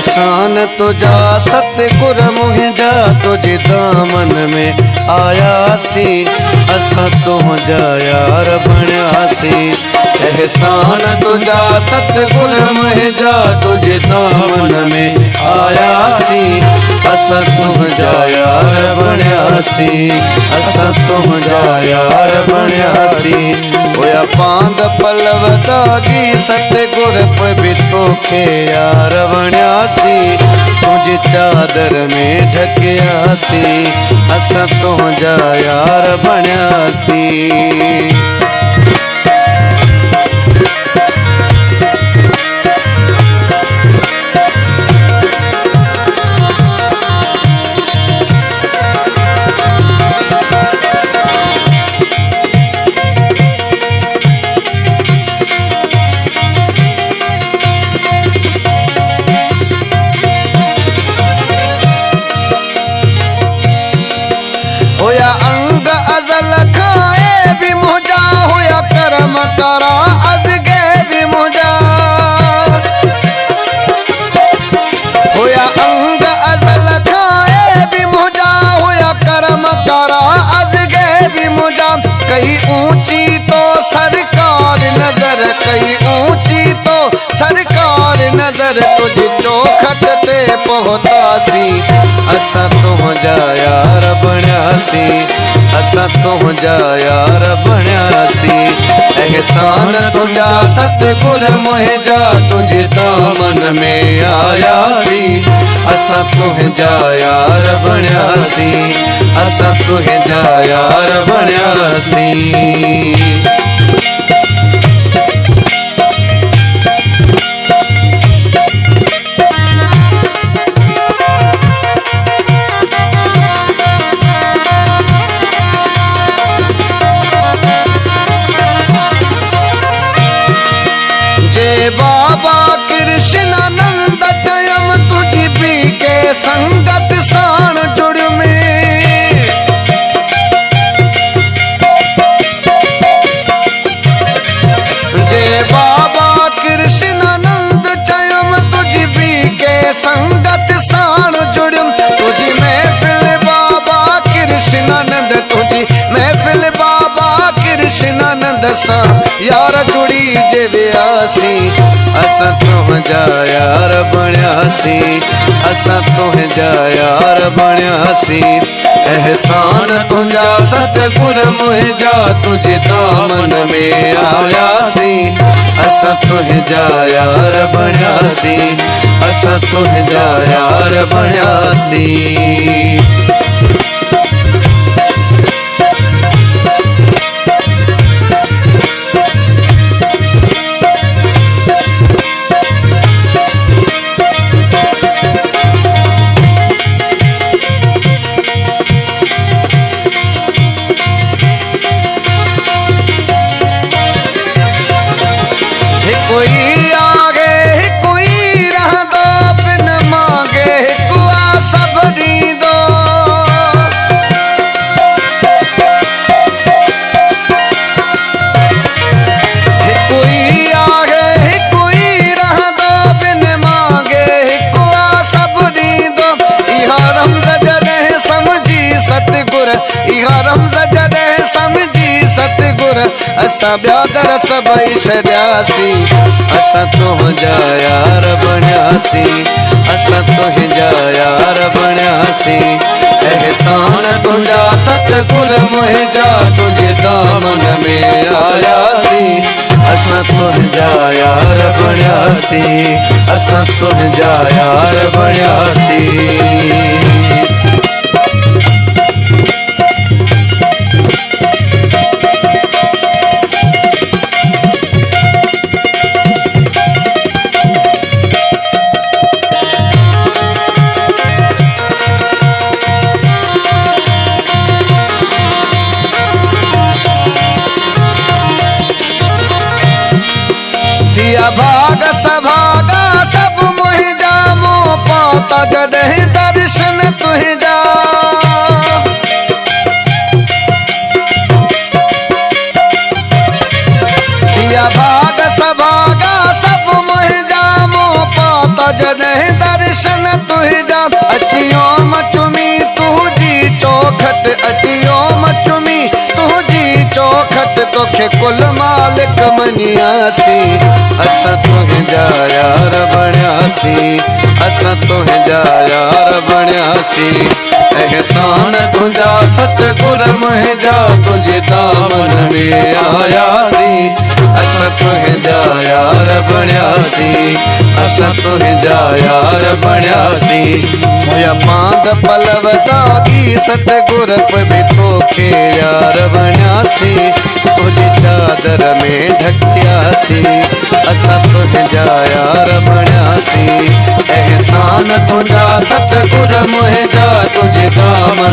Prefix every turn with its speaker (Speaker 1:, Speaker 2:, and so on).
Speaker 1: एहसान तुझा सतगुर मुंहिंजा तुझे दामन में आयासी असां तुंहिंजा यार बणियासी। एहसान तुझा सतगुर मुंहिंजा तुझे दामन में आयासी असां तुंहिंजा यार बणियासी असां तुंहिंजा यार बणियासी। होया पांद पलव दागी सतगुर पे भी तोखे यार बणियासी तुझी चादर में ढकियासी असां तुंहिंजा यार बणियासी। अंग अजल खाए भी मुझा होया कर्म करा अज गए भी मुझा। होया अंग अजल खाए भी मुझा होया कर्म करा अज गए भी मुझा। कई ऊंची तो सरकार नजर कई ऊंची तो सरकार नजर तुझ चौखट ते पहुंचासी असां तुंहिंजा यार बणियासी असां तुंहिंजा यार बणियासी। एहसान तुझा सतगुर मुंहिंजा तुझे दामन में आयासी असां तुंहिंजा यार बणियासी असां तुंहिंजा यार बणियासी। बाबा कृष्णानंद जयम तुझी भी के संगत साण जुड़ में। जय बाबा कृष्णानंद जयम तुझी भी के संगत साण जुड़ तुझी महफिल बाबा कृष्णानंद तुझी महफिल बाबा कृष्णानंद सा यार जुड़ी जे वियासी असां तुंहिंजा यार बणियासी असां तुंहिंजा यार बणियासी। एहसान तुझा सतगुर मुंहिंजा तुझे दामन में आयासी असां तुंहिंजा यार बणियासी असां तुंहिंजा यार बणियासी। कोई आगे कोई रह दो बिन मांगे कुआ सब दी दो। कोई आगे कोई रह दो बिन मांगे कुआ सब दी दो। इहा रमज़ जॾहिं समझी सतगुर इहा रमज़ जॾहिं समझी सतगुर असां ॿिया दर सभई छॾियासी असां तुंहिंजा यार बणियासी असां तुंहिंजा यार बणियासी। एहसान तुझा सतगुर मुंहिंजा तुझे दामन में आयासी असां तुंहिंजा यार बणियासी असां तुंहिंजा यार बणियासी। भाग सभागा सब मुहिंजा मोह पाता जॾहिं दर्शन तुहिंजा। दिया भाग सभागा सब मुहिंजा मोह पाता जॾहिं दर्शन तुंहिंजा अचियो मचुमी तुंहिंजी चौखट अचियो मचुमी तुंहिंजी चौखट तोखे कुल मालिक मञियासीं असां तुंहिंजा यार बणियासीं असां तुंहिंजा यार बणियासीं एहसान तुंहिंजा सतगुर मुंहिंजा तुंहिंजे दामन में आयासीं असां तुंहिंजा यार बणियासीं असां तुंहिंजा यार बणियासीं मुंहिंजा पांद पलव दागी सतगुर बि तोखे यार बणियासीं तुंहिंजी चादर में ढकियासीं असां तुंहिंजा यार बणियासीं एहसान तुंहिंजा सतगुर मुंहिंजा तुंहिंजे दामन